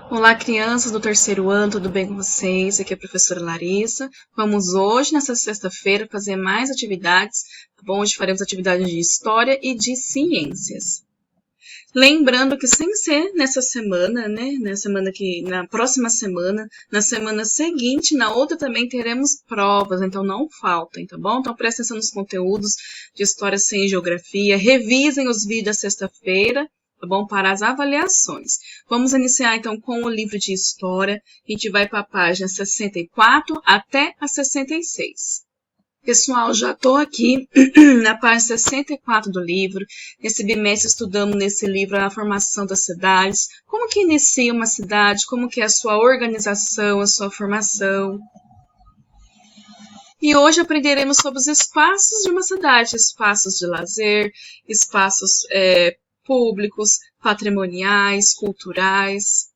Olá, crianças do terceiro ano, tudo bem com vocês? Aqui é a professora Larissa. Vamos hoje, nessa sexta-feira, fazer mais atividades, tá bom? Hoje faremos atividades de História e de Ciências. Lembrando que sem ser nessa semana, né? Na próxima semana, na semana seguinte, na outra também teremos provas, então não faltem, tá bom? Então prestem atenção nos conteúdos de História, Ciência e Geografia, revisem os vídeos da sexta-feira, tá bom? Para as avaliações. Vamos iniciar então com o livro de História. A gente vai para a página 64 até a 66. Pessoal, já estou aqui na página 64 do livro. Nesse bimestre estudamos nesse livro a formação das cidades, como que inicia uma cidade, como que é a sua organização, a sua formação. E hoje aprenderemos sobre os espaços de uma cidade, espaços de lazer, espaços públicos, patrimoniais, culturais.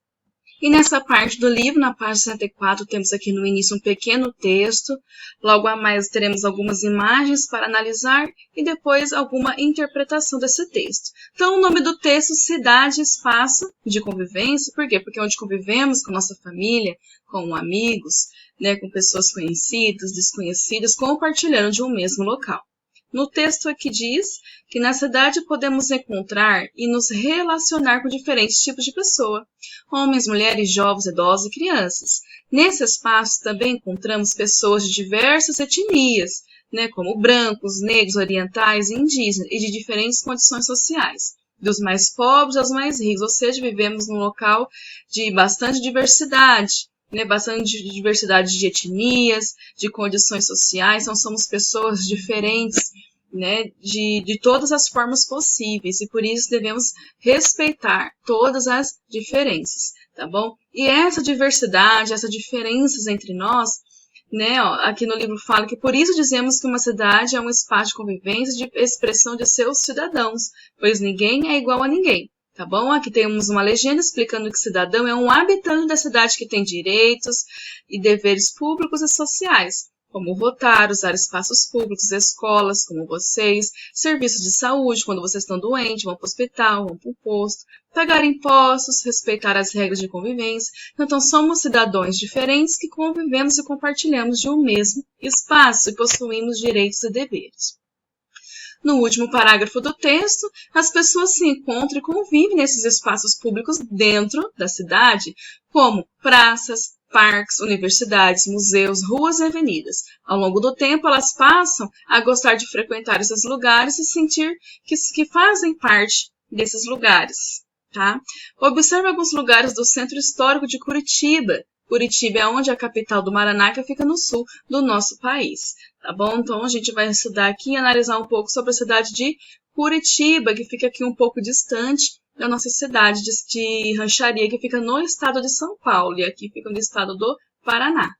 E nessa parte do livro, na página 64, temos aqui no início um pequeno texto. Logo a mais teremos algumas imagens para analisar e depois alguma interpretação desse texto. Então, o nome do texto, Cidade, Espaço de Convivência. Por quê? Porque é onde convivemos com nossa família, com amigos, né, com pessoas conhecidas, desconhecidas, compartilhando de um mesmo local. No texto aqui diz que na cidade podemos encontrar e nos relacionar com diferentes tipos de pessoa, homens, mulheres, jovens, idosos e crianças. Nesse espaço também encontramos pessoas de diversas etnias, né, como brancos, negros, orientais e indígenas, e de diferentes condições sociais, dos mais pobres aos mais ricos, ou seja, vivemos num local de bastante diversidade. Bastante diversidade de etnias, de condições sociais, então somos pessoas diferentes, né, de todas as formas possíveis, e por isso devemos respeitar todas as diferenças, tá bom? E essa diversidade, essas diferenças entre nós, né, aqui no livro fala que por isso dizemos que uma cidade é um espaço de convivência, de expressão de seus cidadãos, pois ninguém é igual a ninguém. Tá bom? Aqui temos uma legenda explicando que cidadão é um habitante da cidade que tem direitos e deveres públicos e sociais, como votar, usar espaços públicos, escolas, como vocês, serviços de saúde, quando vocês estão doentes, vão para o hospital, vão para o posto, pagar impostos, respeitar as regras de convivência. Então, somos cidadãos diferentes que convivemos e compartilhamos de um mesmo espaço e possuímos direitos e deveres. No último parágrafo do texto, as pessoas se encontram e convivem nesses espaços públicos dentro da cidade, como praças, parques, universidades, museus, ruas e avenidas. Ao longo do tempo, elas passam a gostar de frequentar esses lugares e sentir que fazem parte desses lugares. Tá? Observe alguns lugares do Centro Histórico de Curitiba. Curitiba é onde é a capital do Paraná, que fica no sul do nosso país. Tá bom? Então, a gente vai estudar aqui e analisar um pouco sobre a cidade de Curitiba, que fica aqui um pouco distante da nossa cidade de Rancharia, que fica no estado de São Paulo, e aqui fica no estado do Paraná.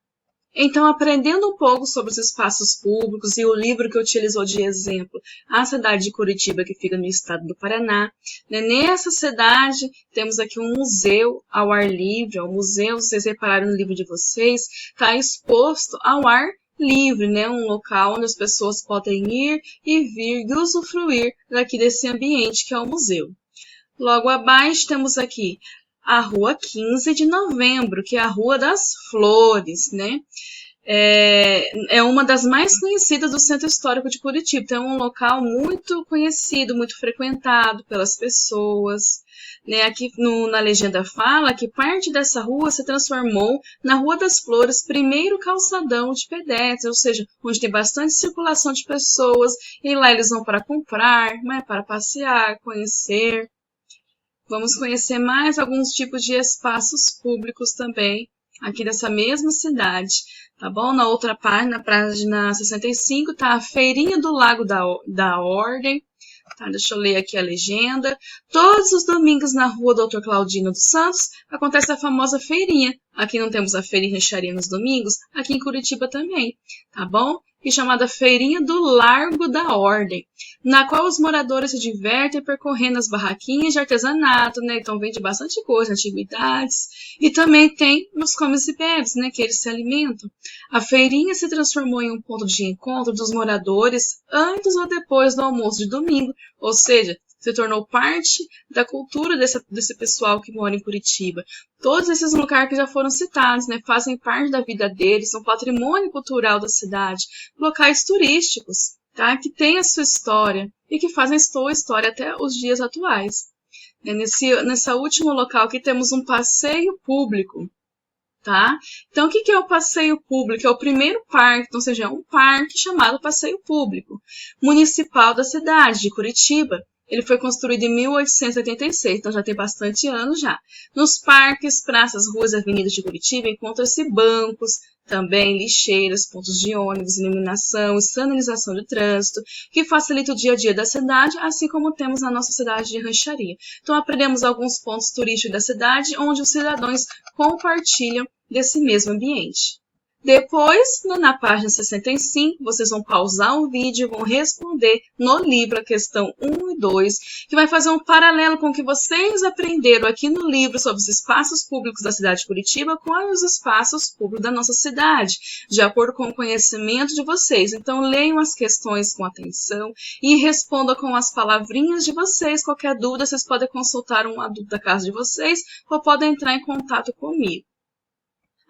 Então, aprendendo um pouco sobre os espaços públicos e o livro que utilizou de exemplo, a cidade de Curitiba, que fica no estado do Paraná. Nessa cidade, temos aqui um museu ao ar livre. O museu, vocês repararam no livro de vocês, está exposto ao ar livre, né? Um local onde as pessoas podem ir e vir e usufruir daqui desse ambiente que é o museu. Logo abaixo temos aqui a Rua 15 de Novembro, que é a Rua das Flores, né? É uma das mais conhecidas do Centro Histórico de Curitiba. Então, é um local muito conhecido, muito frequentado pelas pessoas. Né? Aqui na legenda fala que parte dessa rua se transformou na Rua das Flores, primeiro calçadão de pedestres, ou seja, onde tem bastante circulação de pessoas, e lá eles vão para comprar, né? Para passear, conhecer. Vamos conhecer mais alguns tipos de espaços públicos também, aqui dessa mesma cidade, tá bom? Na outra página, na página 65, tá a Feirinha do Lago da Ordem. Tá, deixa eu ler aqui a legenda. Todos os domingos na rua Dr. Claudino dos Santos acontece a famosa feirinha. Aqui não temos a feira em Rancharia nos domingos, aqui em Curitiba também, tá bom? E chamada Feirinha do Largo da Ordem, na qual os moradores se divertem percorrendo as barraquinhas de artesanato, né? Então vende bastante coisa, antiguidades. E também tem os comes e bebes, né? Que eles se alimentam. A feirinha se transformou em um ponto de encontro dos moradores antes ou depois do almoço de domingo, ou seja, se tornou parte da cultura desse pessoal que mora em Curitiba. Todos esses locais que já foram citados, né, fazem parte da vida deles, são patrimônio cultural da cidade, locais turísticos, tá, que têm a sua história e que fazem sua história até os dias atuais. Nesse último local aqui temos um passeio público. Tá? Então, o que é o passeio público? É o primeiro parque, então, ou seja, é um parque chamado Passeio Público, municipal da cidade de Curitiba. Ele foi construído em 1886, então já tem bastante anos já. Nos parques, praças, ruas e avenidas de Curitiba encontram-se bancos, também lixeiras, pontos de ônibus, iluminação e sinalização de trânsito, que facilita o dia a dia da cidade, assim como temos na nossa cidade de Rancharia. Então, aprendemos alguns pontos turísticos da cidade, onde os cidadãos compartilham desse mesmo ambiente. Depois, na página 65, vocês vão pausar o vídeo e vão responder no livro a questão 1 e 2, que vai fazer um paralelo com o que vocês aprenderam aqui no livro sobre os espaços públicos da cidade de Curitiba com os espaços públicos da nossa cidade, de acordo com o conhecimento de vocês. Então, leiam as questões com atenção e respondam com as palavrinhas de vocês. Qualquer dúvida, vocês podem consultar um adulto da casa de vocês ou podem entrar em contato comigo.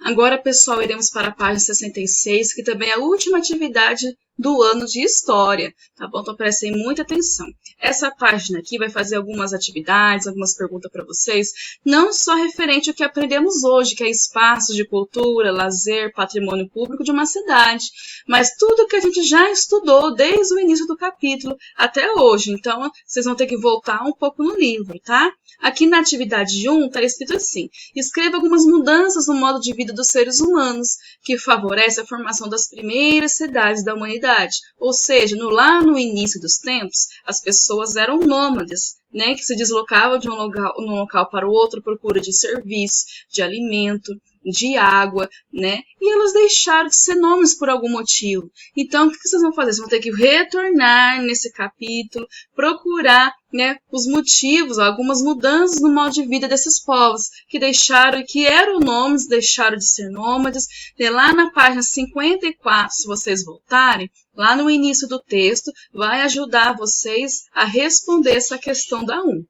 Agora, pessoal, iremos para a página 66, que também é a última atividade do ano de História, tá bom? Então, prestem muita atenção. Essa página aqui vai fazer algumas atividades, algumas perguntas para vocês, não só referente ao que aprendemos hoje, que é espaços de cultura, lazer, patrimônio público de uma cidade, mas tudo que a gente já estudou desde o início do capítulo até hoje. Então, vocês vão ter que voltar um pouco no livro, tá? Aqui na atividade 1 está escrito assim: escreva algumas mudanças no modo de vida dos seres humanos, que favorece a formação das primeiras cidades da humanidade. Ou seja, lá no início dos tempos, as pessoas eram nômades, né, que se deslocavam de um local para o outro à procura de serviço, de alimento, de água, né? E elas deixaram de ser nômades por algum motivo. Então, o que vocês vão fazer? Vocês vão ter que retornar nesse capítulo, procurar, né, os motivos, algumas mudanças no modo de vida desses povos que eram nômades, deixaram de ser nômades. E lá na página 54, se vocês voltarem, lá no início do texto, vai ajudar vocês a responder essa questão da 1.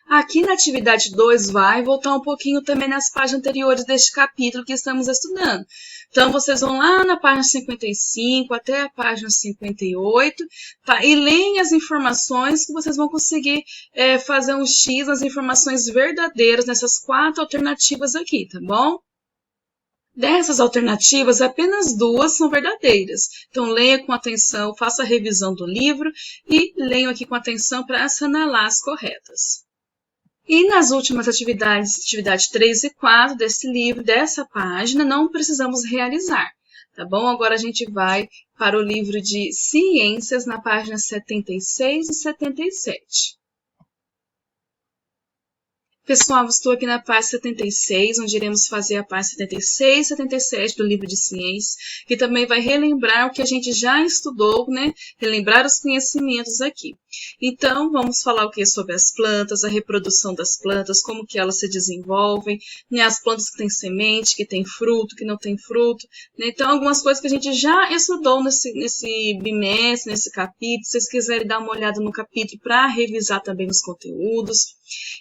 Aqui na atividade 2 vai voltar um pouquinho também nas páginas anteriores deste capítulo que estamos estudando. Então, vocês vão lá na página 55 até a página 58, tá? E leem as informações que vocês vão conseguir fazer um X nas informações verdadeiras nessas 4 alternativas aqui, tá bom? Dessas alternativas, apenas 2 são verdadeiras. Então, leia com atenção, faça a revisão do livro e leiam aqui com atenção para assinalar as corretas. E nas últimas atividades, atividade 3 e 4 desse livro, dessa página, não precisamos realizar, tá bom? Agora a gente vai para o livro de Ciências, na página 76 e 77. Pessoal, estou aqui na página 76, onde iremos fazer a página 76 e 77 do livro de ciências, que também vai relembrar o que a gente já estudou, né? Relembrar os conhecimentos aqui. Então, vamos falar o que sobre as plantas, a reprodução das plantas, como que elas se desenvolvem, né? As plantas que têm semente, que têm fruto, que não têm fruto, né? Então, algumas coisas que a gente já estudou nesse bimestre, nesse capítulo. Se vocês quiserem dar uma olhada no capítulo para revisar também os conteúdos.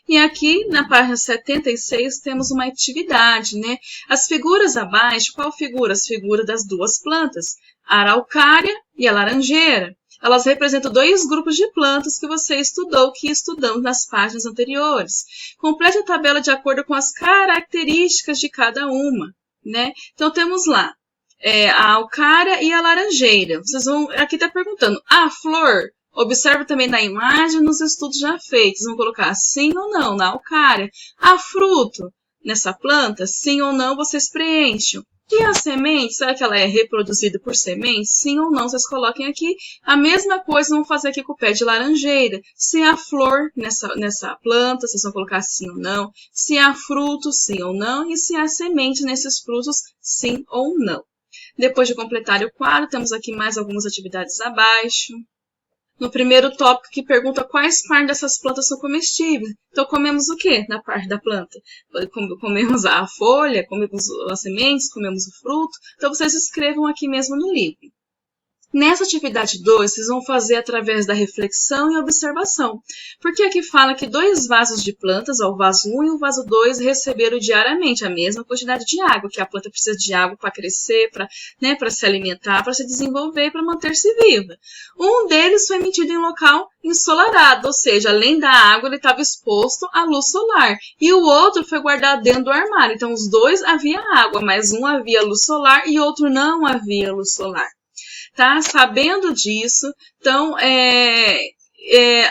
E aqui, na página 76, temos uma atividade, né? As figuras abaixo, qual figura? As figuras das 2 plantas, a araucária e a laranjeira. Elas representam 2 grupos de plantas que você estudou, que estudamos nas páginas anteriores. Complete a tabela de acordo com as características de cada uma, né? Então, temos lá a araucária e a laranjeira. Vocês vão, aqui está perguntando, a flor? Observe também na imagem nos estudos já feitos. Vão colocar sim ou não na araucária. Há fruto nessa planta? Sim ou não, vocês preenchem. E a semente, será que ela é reproduzida por semente? Sim ou não, vocês coloquem aqui. A mesma coisa vão fazer aqui com o pé de laranjeira. Se há flor nessa planta, vocês vão colocar sim ou não. Se há fruto, sim ou não. E se há semente nesses frutos, sim ou não. Depois de completar o quadro, temos aqui mais algumas atividades abaixo. No primeiro tópico que pergunta quais partes dessas plantas são comestíveis. Então, comemos o quê na parte da planta? Comemos a folha, comemos as sementes, comemos o fruto. Então, vocês escrevam aqui mesmo no livro. Nessa atividade 2, vocês vão fazer através da reflexão e observação. Porque aqui fala que 2 vasos de plantas, ó, o vaso 1 e o vaso 2, receberam diariamente a mesma quantidade de água, que a planta precisa de água para crescer, para se alimentar, para se desenvolver e para manter-se viva. Um deles foi metido em local ensolarado, ou seja, além da água, ele estava exposto à luz solar. E o outro foi guardado dentro do armário. Então, os 2 havia água, mas um havia luz solar e outro não havia luz solar. Tá? Sabendo disso, então,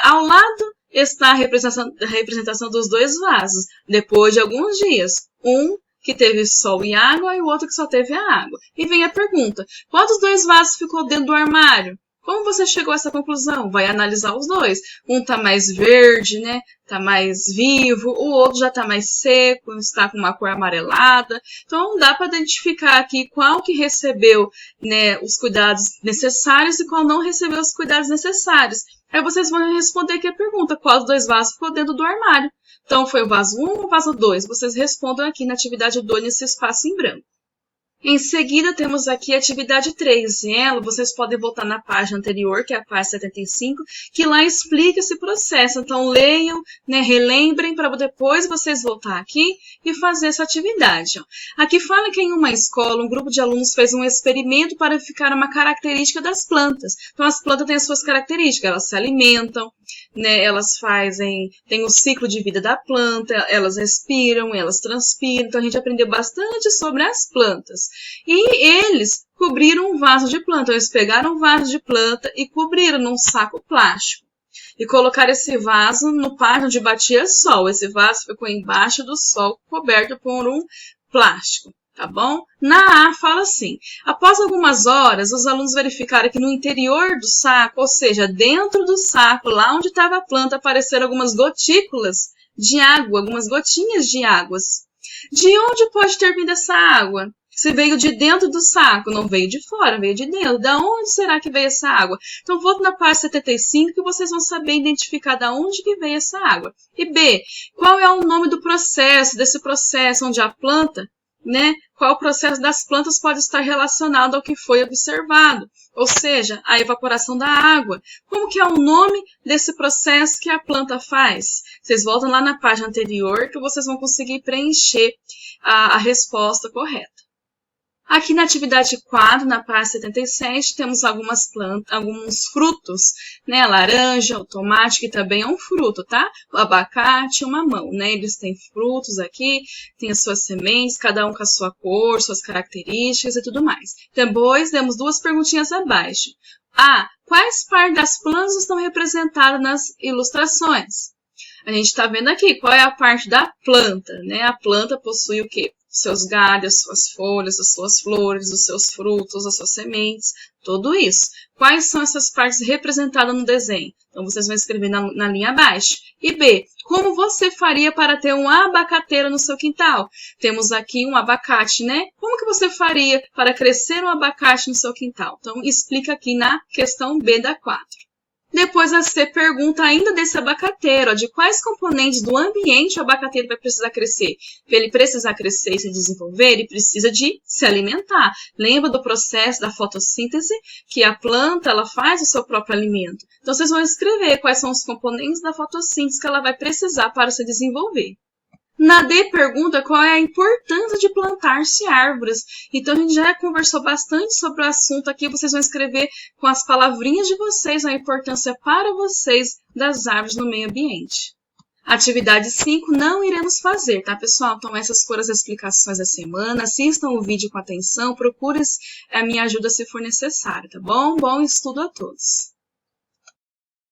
ao lado está a representação dos 2 vasos, depois de alguns dias. Um que teve sol e água e o outro que só teve a água. E vem a pergunta, qual dos 2 vasos ficou dentro do armário? Como você chegou a essa conclusão? Vai analisar os 2. Um está mais verde, né? Está mais vivo. O outro já está mais seco, está com uma cor amarelada. Então, dá para identificar aqui qual que recebeu, né, os cuidados necessários e qual não recebeu os cuidados necessários. Aí vocês vão responder aqui a pergunta, qual dos 2 vasos ficou dentro do armário? Então, foi o vaso 1 ou o vaso 2? Vocês respondam aqui na atividade 2, nesse espaço em branco. Em seguida, temos aqui a atividade 3. E ela, vocês podem voltar na página anterior, que é a página 75, que lá explica esse processo. Então, leiam, né, relembrem, para depois vocês voltar aqui e fazer essa atividade. Ó. Aqui fala que em uma escola, um grupo de alunos fez um experimento para verificar uma característica das plantas. Então, as plantas têm as suas características, elas se alimentam, né, elas tem o ciclo de vida da planta, elas respiram, elas transpiram. Então, a gente aprendeu bastante sobre as plantas. E eles cobriram um vaso de planta. Eles pegaram um vaso de planta e cobriram num saco plástico. E colocaram esse vaso no pátio onde batia sol. Esse vaso ficou embaixo do sol, coberto por um plástico. Tá bom? Na A fala assim, após algumas horas, os alunos verificaram que no interior do saco, ou seja, dentro do saco, lá onde estava a planta, apareceram algumas gotículas de água, algumas gotinhas de águas. De onde pode ter vindo essa água? Se veio de dentro do saco, não veio de fora, veio de dentro. Da onde será que veio essa água? Então, volto na página 75 que vocês vão saber identificar da onde que veio essa água. E B, qual é o nome do processo, desse processo onde a planta, né? Qual o processo das plantas pode estar relacionado ao que foi observado? Ou seja, a evaporação da água. Como que é o nome desse processo que a planta faz? Vocês voltam lá na página anterior que vocês vão conseguir preencher a resposta correta. Aqui na atividade 4, na página 77, temos algumas plantas, alguns frutos, né? Laranja, o tomate, que também é um fruto, tá? O abacate e o mamão, né? Eles têm frutos aqui, têm as suas sementes, cada um com a sua cor, suas características e tudo mais. Depois, temos 2 perguntinhas abaixo. A. Quais partes das plantas estão representadas nas ilustrações? A gente está vendo aqui qual é a parte da planta, né? A planta possui o quê? Seus galhos, suas folhas, as suas flores, os seus frutos, as suas sementes, tudo isso. Quais são essas partes representadas no desenho? Então, vocês vão escrever na linha abaixo. E B, como você faria para ter um abacateiro no seu quintal? Temos aqui um abacate, né? Como que você faria para crescer um abacate no seu quintal? Então, explica aqui na questão B da 4. Depois a C pergunta ainda desse abacateiro, ó, de quais componentes do ambiente o abacateiro vai precisar crescer. Para ele precisar crescer e se desenvolver, ele precisa de se alimentar. Lembra do processo da fotossíntese, que a planta ela faz o seu próprio alimento. Então, vocês vão escrever quais são os componentes da fotossíntese que ela vai precisar para se desenvolver. Na D pergunta qual é a importância de plantar-se árvores. Então, a gente já conversou bastante sobre o assunto aqui. Vocês vão escrever com as palavrinhas de vocês a importância para vocês das árvores no meio ambiente. Atividade 5 não iremos fazer, tá, pessoal? Então, essas foram as explicações da semana. Assistam o vídeo com atenção. Procure a minha ajuda se for necessário, tá bom? Bom estudo a todos.